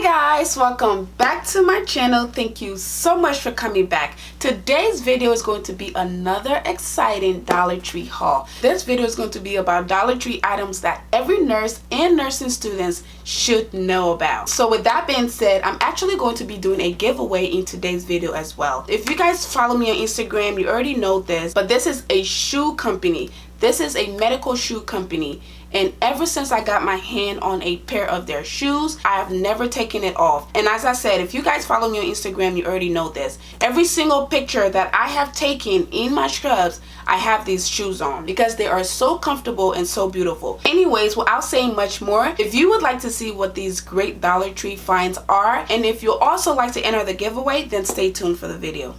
Guys, welcome back to my channel. Thank you so much for coming back. Today's video is going to be another exciting Dollar Tree haul. This video is going to be about Dollar Tree items that every nurse and nursing students should know about. So with that being said, I'm actually going to be doing a giveaway in today's video as well. If you guys follow me on Instagram, you already know this, but this is a shoe company. This is a medical shoe company, and ever since I got my hand on a pair of their shoes, I have never taken it off. And as I said, if you guys follow me on Instagram, you already know this. Every single picture that I have taken in my scrubs, I have these shoes on because they are so comfortable and so beautiful. Anyways, without saying much more, if you would like to see what these great Dollar Tree finds are, and if you'd also like to enter the giveaway, then stay tuned for the video.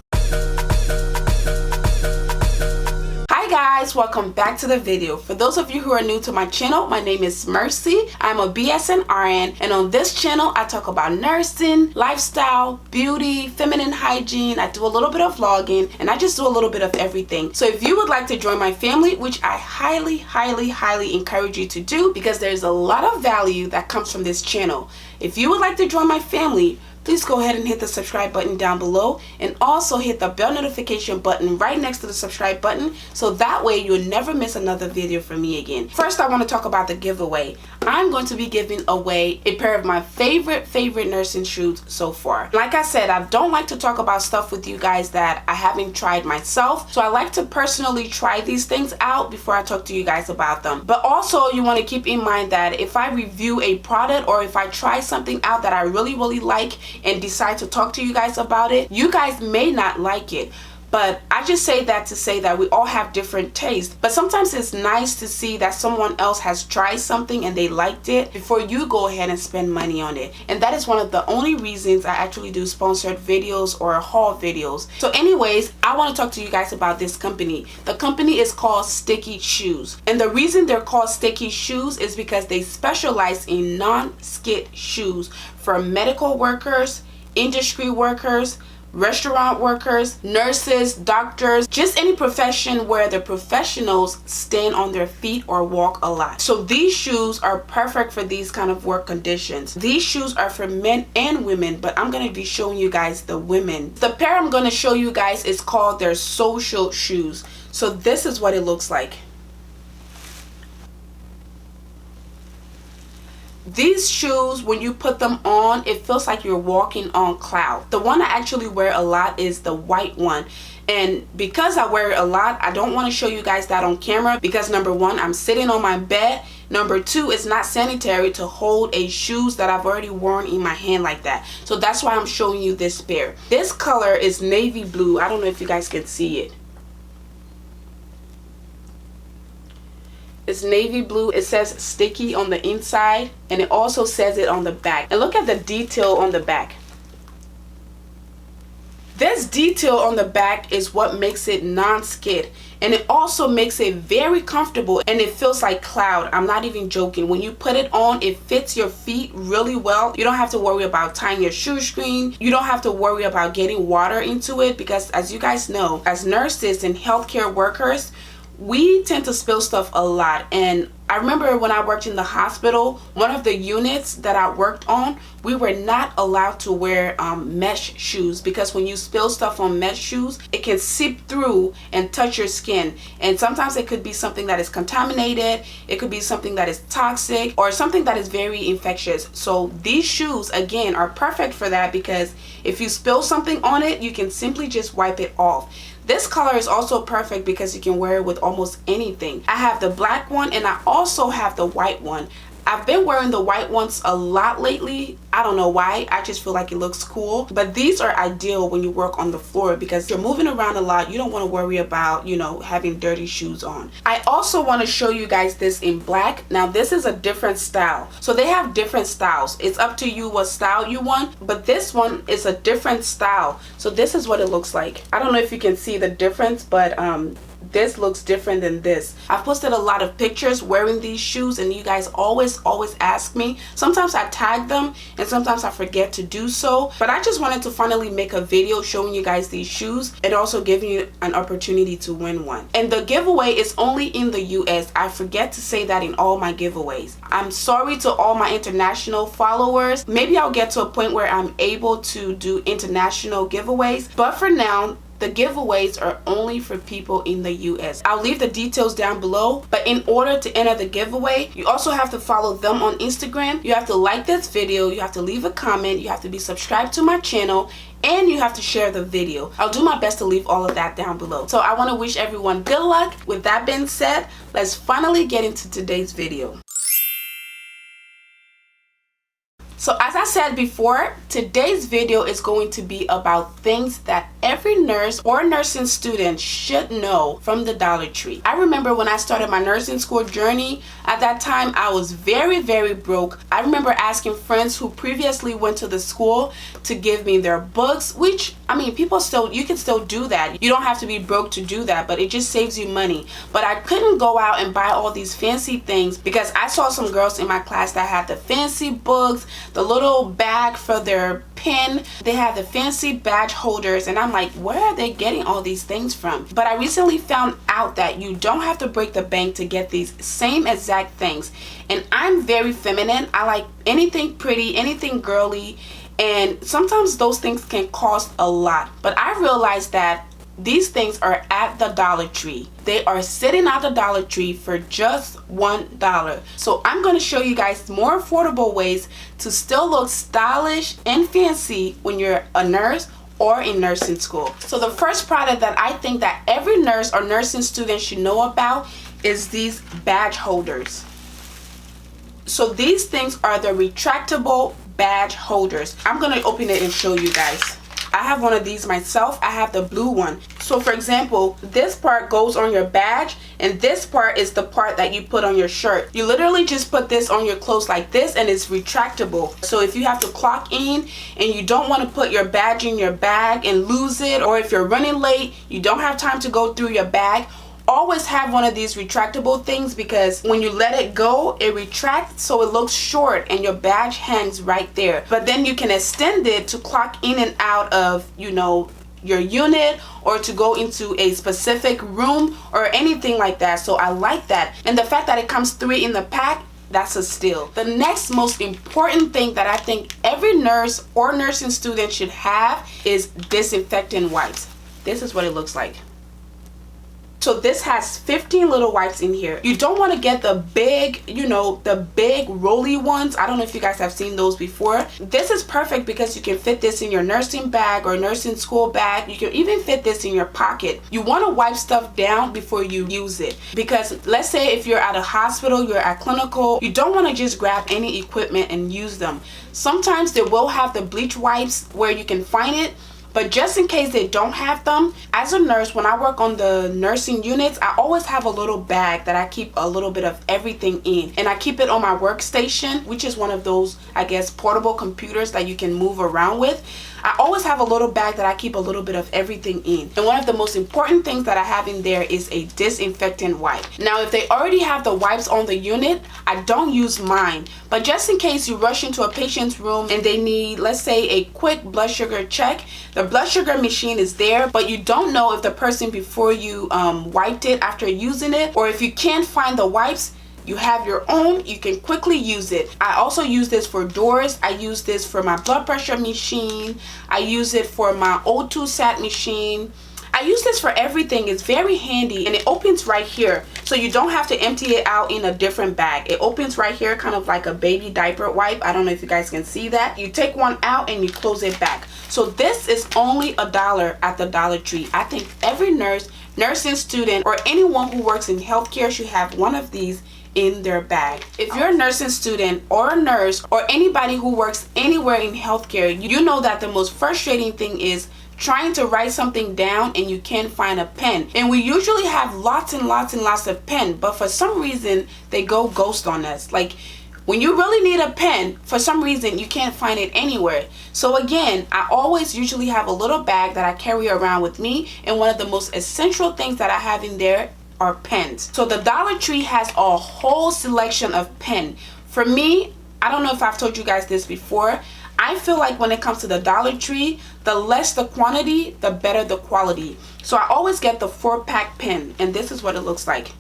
Guys, welcome back to the video. For those of you who are new to my channel, my name is Mercy. I'm a BSN RN, and on this channel I talk about nursing, lifestyle, beauty, feminine hygiene. I do a little bit of vlogging, and I just do a little bit of everything. So if you would like to join my family, which I highly encourage you to do, because there's a lot of value that comes from this channel. If you would like to join my family, please go ahead and hit the subscribe button down below, and also hit the bell notification button right next to the subscribe button, so that way you'll never miss another video from me again. First, I want to talk about the giveaway. I'm going to be giving away a pair of my favorite nursing shoes so far. Like I said, I don't like to talk about stuff with you guys that I haven't tried myself, so I like to personally try these things out before I talk to you guys about them. But also, you want to keep in mind that if I review a product or if I try something out that I really like and decide to talk to you guys about it, you guys may not like it. But I just say that to say that we all have different tastes. But sometimes it's nice to see that someone else has tried something and they liked it before you go ahead and spend money on it. And that is one of the only reasons I actually do sponsored videos or haul videos. So anyways, I want to talk to you guys about this company. The company is called Sticky Shoes. And the reason they're called Sticky Shoes is because they specialize in non-skid shoes for medical workers, industry workers, restaurant workers, nurses, doctors, just any profession where the professionals stand on their feet or walk a lot. So these shoes are perfect for these kind of work conditions. These shoes are for men and women, but I'm going to be showing you guys the women. The pair I'm going to show you guys is called their social shoes. So this is what it looks like. These shoes, when you put them on, it feels like you're walking on cloud. The one I actually wear a lot is the white one. And because I wear it a lot, I don't want to show you guys that on camera because number one, I'm sitting on my bed. Number two, it's not sanitary to hold a shoes that I've already worn in my hand like that. So that's why I'm showing you this pair. This color is navy blue. I don't know if you guys can see it. It's navy blue. It says Sticky on the inside, and it also says it on the back. And look at the detail on the back. This detail on the back is what makes it non-skid, and it also makes it very comfortable, and it feels like cloud. I'm not even joking. When you put it on, it fits your feet really well. You don't have to worry about tying your shoestring. You don't have to worry about getting water into it, because as you guys know, as nurses and healthcare workers, we tend to spill stuff a lot. And I remember when I worked in the hospital, one of the units that I worked on, we were not allowed to wear mesh shoes, because when you spill stuff on mesh shoes, it can seep through and touch your skin. And sometimes it could be something that is contaminated, it could be something that is toxic, or something that is very infectious. So these shoes, again, are perfect for that, because if you spill something on it, you can simply just wipe it off. This color is also perfect because you can wear it with almost anything. I have the black one, and I also have the white one. I've been wearing the white ones a lot lately. I don't know why. I just feel like it looks cool. But these are ideal when you work on the floor, because you're moving around a lot. You don't want to worry about, you know, having dirty shoes on. I also want to show you guys this in black. Now this is a different style. So they have different styles. It's up to you what style you want, but this one is a different style. So this is what it looks like. I don't know if you can see the difference, but this looks different than this. I've posted a lot of pictures wearing these shoes, and you guys always ask me. Sometimes I tag them and sometimes I forget to do so, but I just wanted to finally make a video showing you guys these shoes and also giving you an opportunity to win one. And the giveaway is only in the US. I forget to say that in all my giveaways. I'm sorry to all my international followers. Maybe I'll get to a point where I'm able to do international giveaways, but for now the giveaways are only for people in the US. I'll leave the details down below, but in order to enter the giveaway, you also have to follow them on Instagram. You have to like this video, you have to leave a comment, you have to be subscribed to my channel, and you have to share the video. I'll do my best to leave all of that down below. So I want to wish everyone good luck. With that being said, let's finally get into today's video. So as I said before, today's video is going to be about things that every nurse or nursing student should know from the Dollar Tree. I remember when I started my nursing school journey, at that time I was very broke. I remember asking friends who previously went to the school to give me their books, which, I mean, you can still do that. You don't have to be broke to do that, but it just saves you money. But I couldn't go out and buy all these fancy things because I saw some girls in my class that had the fancy books, the little bag for their pen, they have the fancy badge holders, and I'm like, where are they getting all these things from? But I recently found out that you don't have to break the bank to get these same exact things. And I'm very feminine. I like anything pretty, anything girly, and sometimes those things can cost a lot. But I realized that these things are at the Dollar Tree. They are sitting at the Dollar Tree for just $1. So I'm going to show you guys more affordable ways to still look stylish and fancy when you're a nurse or in nursing school. So the first product that I think that every nurse or nursing student should know about is these badge holders. So these things are the retractable badge holders. I'm going to open it and show you guys. I have one of these myself. I have the blue one. So for example, this part goes on your badge, and this part is the part that you put on your shirt. You literally just put this on your clothes like this, and it's retractable. So if you have to clock in and you don't want to put your badge in your bag and lose it, or if you're running late, you don't have time to go through your bag, always have one of these retractable things, because when you let it go, it retracts so it looks short and your badge hangs right there. But then you can extend it to clock in and out of, you know, your unit, or to go into a specific room or anything like that. So I like that, and the fact that it comes 3 in the pack, that's a steal. The next most important thing that I think every nurse or nursing student should have is disinfectant wipes. This is what it looks like. So this has 15 little wipes in here. You don't want to get the big, you know, the big rolly ones. I don't know if you guys have seen those before. This is perfect because you can fit this in your nursing bag or nursing school bag. You can even fit this in your pocket. You want to wipe stuff down before you use it, because let's say if you're at a hospital, you're at clinical, you don't want to just grab any equipment and use them. Sometimes they will have the bleach wipes where you can find it, but just in case they don't have them, as a nurse, when I work on the nursing units, I always have a little bag that I keep a little bit of everything in, and I keep it on my workstation, which is one of those, I guess, portable computers that you can move around with. I always have a little bag that I keep a little bit of everything in, and one of the most important things that I have in there is a disinfectant wipe. Now if they already have the wipes on the unit, I don't use mine, but just in case you rush into a patient's room and they need, let's say, a quick blood sugar check, the blood sugar machine is there, but you don't know if the person before you wiped it after using it, or if you can't find the wipes, you have your own, you can quickly use it. I also use this for doors. I use this for my blood pressure machine. I use it for my O2 sat machine. I use this for everything. It's very handy, and it opens right here, so you don't have to empty it out in a different bag. It opens right here, kind of like a baby diaper wipe. I don't know if you guys can see that. You take one out and you close it back. So this is only $1 at the Dollar Tree. I think every nurse, nursing student, or anyone who works in healthcare should have one of these in their bag. If you're a nursing student or a nurse or anybody who works anywhere in healthcare, you know that the most frustrating thing is trying to write something down and you can't find a pen. And we usually have lots and lots and lots of pen, but for some reason they go ghost on us. Like, when you really need a pen, for some reason you can't find it anywhere. So again, I always usually have a little bag that I carry around with me, and one of the most essential things that I have in there are pens. So the Dollar Tree has a whole selection of pen. For me, I don't know if I've told you guys this before, I feel like when it comes to the Dollar Tree, the less the quantity, the better the quality. So I always get the 4-pack pen, and this is what it looks like.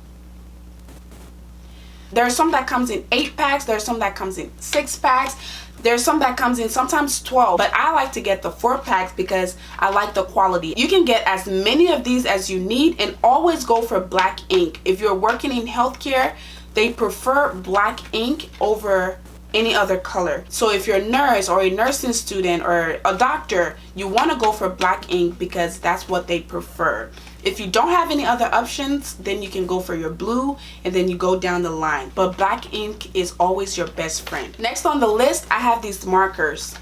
There are some that comes in 8 packs, there are some that comes in 6 packs, there's some that comes in sometimes 12, but I like to get the 4 packs because I like the quality. You can get as many of these as you need, and always go for black ink. If you're working in healthcare, they prefer black ink over any other color. So if you're a nurse or a nursing student or a doctor, you want to go for black ink because that's what they prefer. If you don't have any other options, then you can go for your blue, and then you go down the line. But black ink is always your best friend. Next on the list, I have these markers.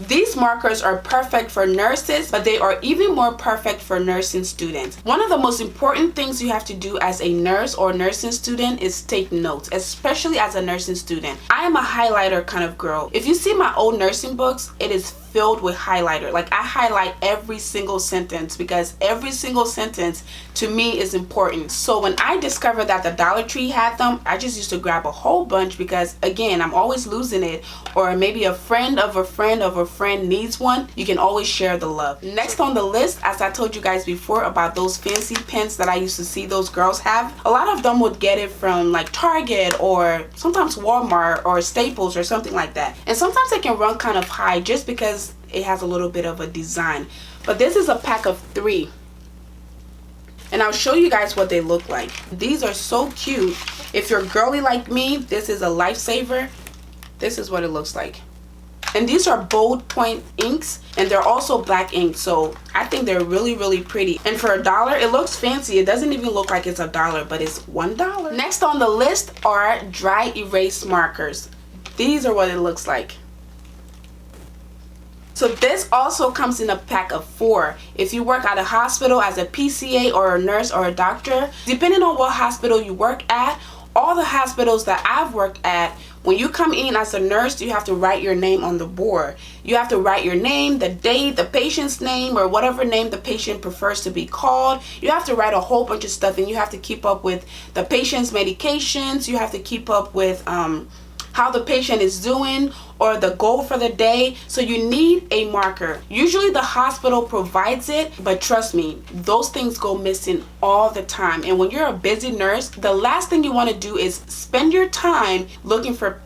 These markers are perfect for nurses, but they are even more perfect for nursing students. One of the most important things you have to do as a nurse or nursing student is take notes, especially as a nursing student. I am a highlighter kind of girl. If you see my old nursing books, it is filled with highlighter. Like, I highlight every single sentence because every single sentence to me is important. So when I discovered that the Dollar Tree had them, I just used to grab a whole bunch because, again, I'm always losing it, or maybe a friend of a friend of a friend needs one. You can always share the love. Next on the list, as I told you guys before about those fancy pens that I used to see those girls have, a lot of them would get it from like Target or sometimes Walmart or Staples or something like that. And sometimes they can run kind of high just because it has a little bit of a design. But this is a pack of 3, and I'll show you guys what they look like. These are so cute. If you're girly like me, this is a lifesaver. This is what it looks like. And these are bold point inks, and they're also black ink, so I think they're really pretty. And for $1, it looks fancy. It doesn't even look like it's $1, but it's $1. Next on the list are dry erase markers. These are what it looks like. So this also comes in a pack of 4. If you work at a hospital as a PCA or a nurse or a doctor, depending on what hospital you work at, all the hospitals that I've worked at, when you come in as a nurse, you have to write your name on the board. You have to write your name, the date, the patient's name, or whatever name the patient prefers to be called. You have to write a whole bunch of stuff, and you have to keep up with the patient's medications. You have to keep up with how the patient is doing or the goal for the day. So you need a marker. Usually the hospital provides it, but trust me, those things go missing all the time. And when you're a busy nurse, the last thing you want to do is spend your time looking for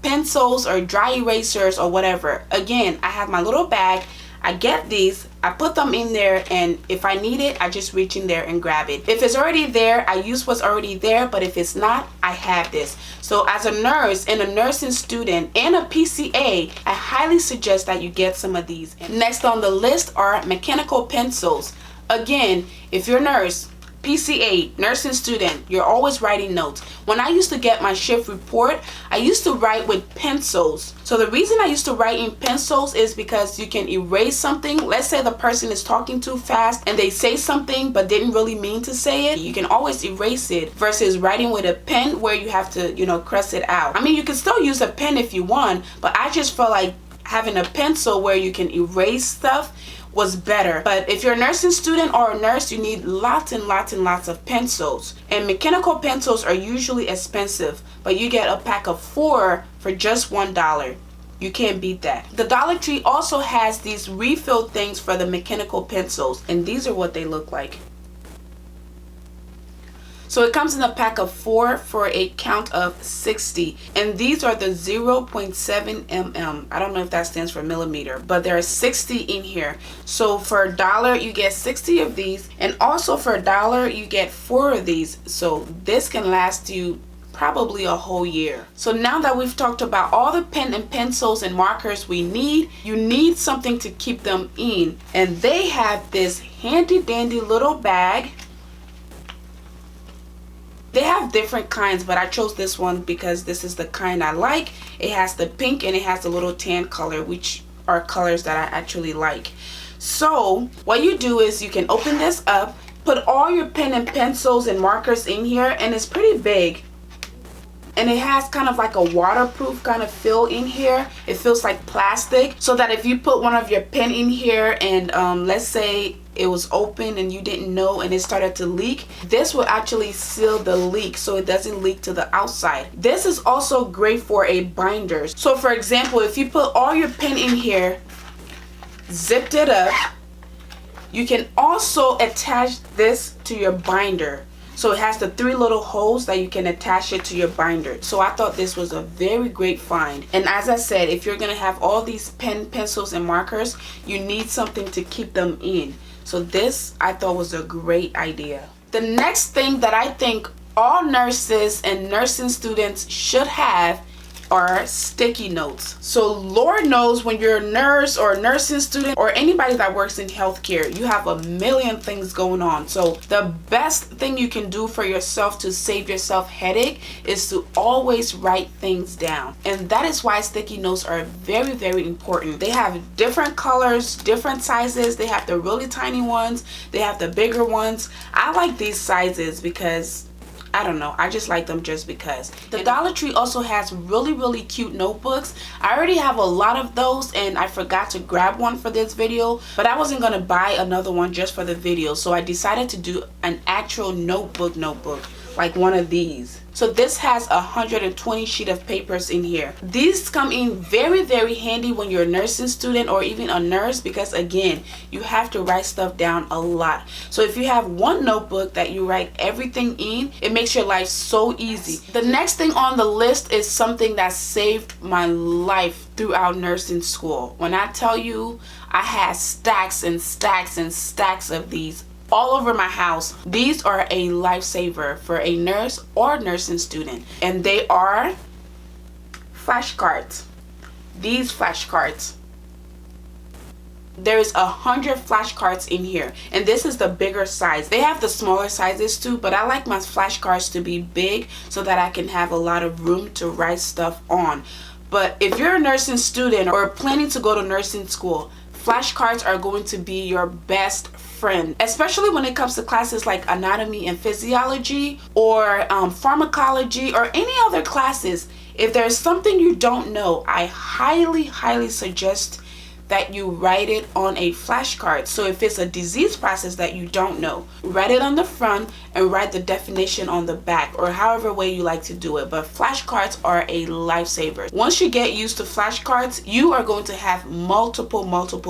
pencils or dry erasers or whatever. Again, I have my little bag. I get these, I put them in there, and if I need it, I just reach in there and grab it. If it's already there, I use what's already there, but if it's not, I have this. So as a nurse and a nursing student and a PCA, I highly suggest that you get some of these. Next on the list are mechanical pencils. Again, if you're a nurse, PCA, nursing student, you're always writing notes. When I used to get my shift report, I used to write with pencils. So the reason I used to write in pencils is because you can erase something. Let's say the person is talking too fast and they say something but didn't really mean to say it. You can always erase it versus writing with a pen where you have to, cross it out. I mean, you can still use a pen if you want, but I just felt like having a pencil where you can erase stuff was better. But if you're a nursing student or a nurse, you need lots and lots of pencils. And mechanical pencils are usually expensive, but you get a pack of 4 for just $1. You can't beat that. The Dollar Tree also has these refill things for the mechanical pencils, and these are what they look like. So it comes in a pack of 4 for a count of 60, and these are the 0.7 mm. I don't know if that stands for millimeter, but there are 60 in here. So for $1 you get 60 of these, and also for $1 you get 4 of these. So this can last you probably a whole year. So now that we've talked about all the pen and pencils and markers we need, you need something to keep them in, and they have this handy dandy little bag. They have different kinds, but I chose this one because this is the kind I like. It has the pink and it has the little tan color, which are colors that I actually like. So what you do is you can open this up, put all your pen and pencils and markers in here, and it's pretty big. and it has kind of like a waterproof kind of feel in here. It feels like plastic, so that if you put one of your pen in here and let's say it was open and you didn't know and it started to leak, this will actually seal the leak so it doesn't leak to the outside. This is also great for a binder. So for example, if you put all your pen in here, zipped it up, you can also attach this to your binder. So it has the 3 little holes that you can attach it to your binder. So I thought this was a very great find. And as I said, if you're gonna have all these pencils and markers, you need something to keep them in. So this I thought was a great idea. The next thing that I think all nurses and nursing students should have are sticky notes. So Lord knows when you're a nurse or a nursing student or anybody that works in healthcare, you have a million things going on. So the best thing you can do for yourself to save yourself headache is to always write things down. And that is why sticky notes are very, very important. They have different colors, different sizes. They have the really tiny ones, they have the bigger ones. I like these sizes because I don't know, I just like them just because. The Dollar Tree also has really, really cute notebooks. I already have a lot of those and I forgot to grab one for this video, but I wasn't gonna buy another one just for the video, so I decided to do an actual notebook like one of these. So this has 120 sheet of papers in here. These come in very, very handy when you're a nursing student or even a nurse, because again, you have to write stuff down a lot. So if you have one notebook that you write everything in, it makes your life so easy. The next thing on the list is something that saved my life throughout nursing school. When I tell you, I had stacks and stacks and stacks of these all over my house. These are a lifesaver for a nurse or nursing student, and they are flashcards. These flashcards, there is 100 flashcards in here, and this is the bigger size. They have the smaller sizes too, but I like my flashcards to be big so that I can have a lot of room to write stuff on. But if you're a nursing student or planning to go to nursing school, flashcards are going to be your best friend, especially when it comes to classes like anatomy and physiology or pharmacology or any other classes. If there's something you don't know, I highly, highly suggest that you write it on a flashcard. So if it's a disease process that you don't know, write it on the front and write the definition on the back, or however way you like to do it. But flashcards are a lifesaver. Once you get used to flashcards, you are going to have multiple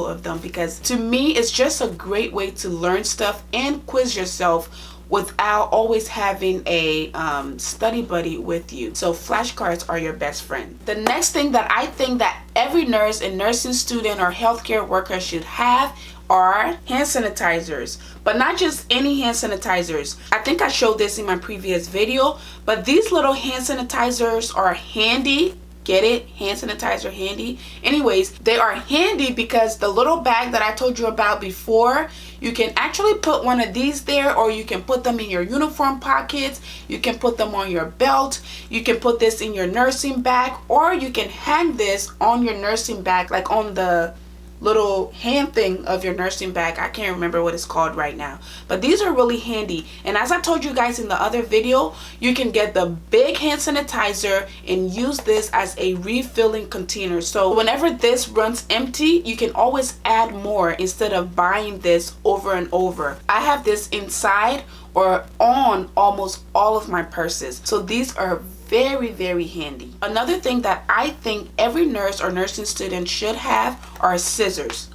of them, because to me it's just a great way to learn stuff and quiz yourself without always having a study buddy with you. So flashcards are your best friend. The next thing that I think that every nurse and nursing student or healthcare worker should have are hand sanitizers, but not just any hand sanitizers. I think I showed this in my previous video, but these little hand sanitizers are handy. Get it? Hand sanitizer handy. Anyways, they are handy because the little bag that I told you about before, you can actually put one of these there, or you can put them in your uniform pockets, you can put them on your belt, you can put this in your nursing bag, or you can hang this on your nursing bag, like on the little hand thing of your nursing bag. I can't remember what it's called right now, but these are really handy. And as I told you guys in the other video, you can get the big hand sanitizer and use this as a refilling container. So whenever this runs empty, you can always add more instead of buying this over and over. I have this inside or on almost all of my purses, so these are very, very handy. Another thing that I think every nurse or nursing student should have are scissors.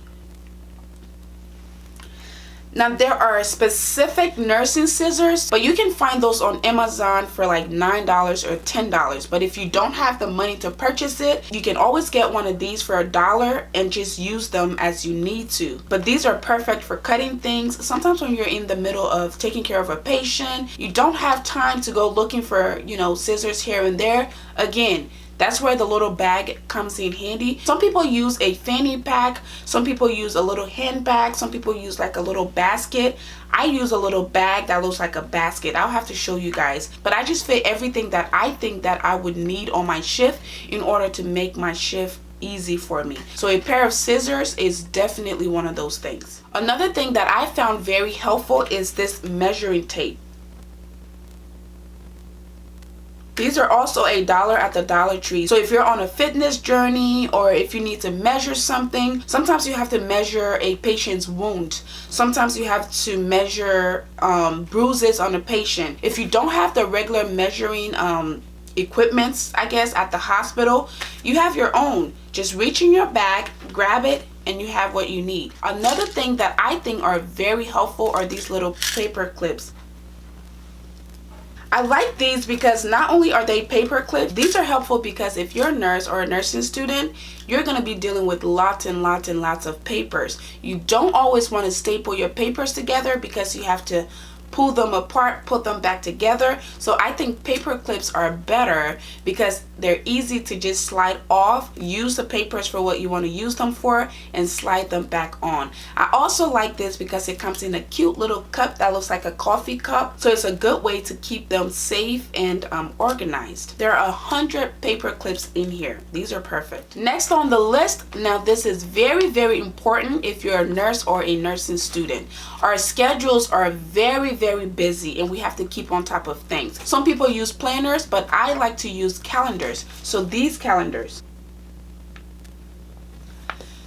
Now there are specific nursing scissors, but you can find those on Amazon for like $9 or $10. But if you don't have the money to purchase it, you can always get one of these for $1 and just use them as you need to. But these are perfect for cutting things. Sometimes when you're in the middle of taking care of a patient, you don't have time to go looking for, you know, scissors here and there. Again, that's where the little bag comes in handy. Some people use a fanny pack, some people use a little handbag, some people use like a little basket. I use a little bag that looks like a basket. I'll have to show you guys, but I just fit everything that I think that I would need on my shift in order to make my shift easy for me. So a pair of scissors is definitely one of those things. Another thing that I found very helpful is this measuring tape. These are also $1 at the Dollar Tree. So if you're on a fitness journey, or if you need to measure something, sometimes you have to measure a patient's wound. Sometimes you have to measure bruises on a patient. If you don't have the regular measuring equipments, I guess, at the hospital, you have your own. Just reach in your bag, grab it, and you have what you need. Another thing that I think are very helpful are these little paper clips. I like these because not only are they paper clips, these are helpful because if you're a nurse or a nursing student, you're going to be dealing with lots and lots and lots of papers. You don't always want to staple your papers together because you have to pull them apart, put them back together. So I think paper clips are better because they're easy to just slide off, use the papers for what you want to use them for, and slide them back on. I also like this because it comes in a cute little cup that looks like a coffee cup, so it's a good way to keep them safe and organized. There are 100 paper clips in here. These are perfect. Next on the list, now this is very, very important if you're a nurse or a nursing student. Our schedules are very, very busy and we have to keep on top of things. Some people use planners, but I like to use calendars. So these calendars.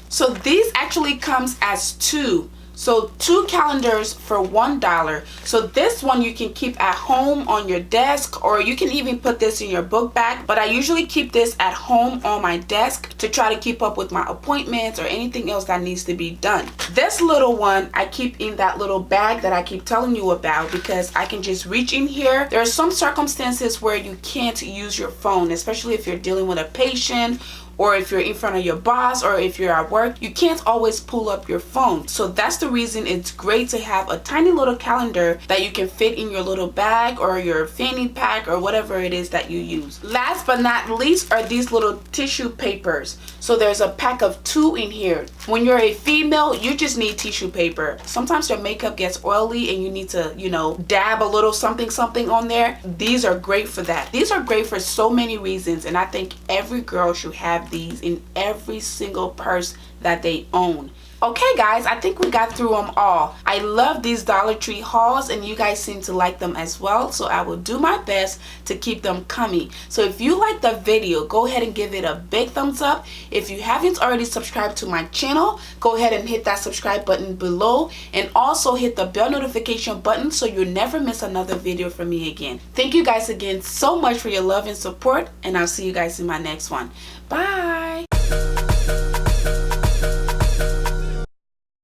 So these actually comes as two. So 2 calendars for $1. So this one you can keep at home on your desk, or you can even put this in your book bag. But I usually keep this at home on my desk to try to keep up with my appointments or anything else that needs to be done. This little one I keep in that little bag that I keep telling you about because I can just reach in here. There are some circumstances where you can't use your phone, especially if you're dealing with a patient, or if you're in front of your boss, or if you're at work, you can't always pull up your phone. So that's the reason it's great to have a tiny little calendar that you can fit in your little bag or your fanny pack or whatever it is that you use. Last but not least are these little tissue papers. So there's a pack of 2 in here. When you're a female, you just need tissue paper. Sometimes your makeup gets oily and you need to, you know, dab a little something on there. These are great for that. These are great for so many reasons, and I think every girl should have these in every single purse that they own. Okay guys, I think we got through them all. I love these Dollar Tree hauls and you guys seem to like them as well, so I will do my best to keep them coming. So if you like the video, go ahead and give it a big thumbs up. If you haven't already subscribed to my channel, go ahead and hit that subscribe button below, and also hit the bell notification button so you'll never miss another video from me again. Thank you guys again so much for your love and support, and I'll see you guys in my next one. Bye!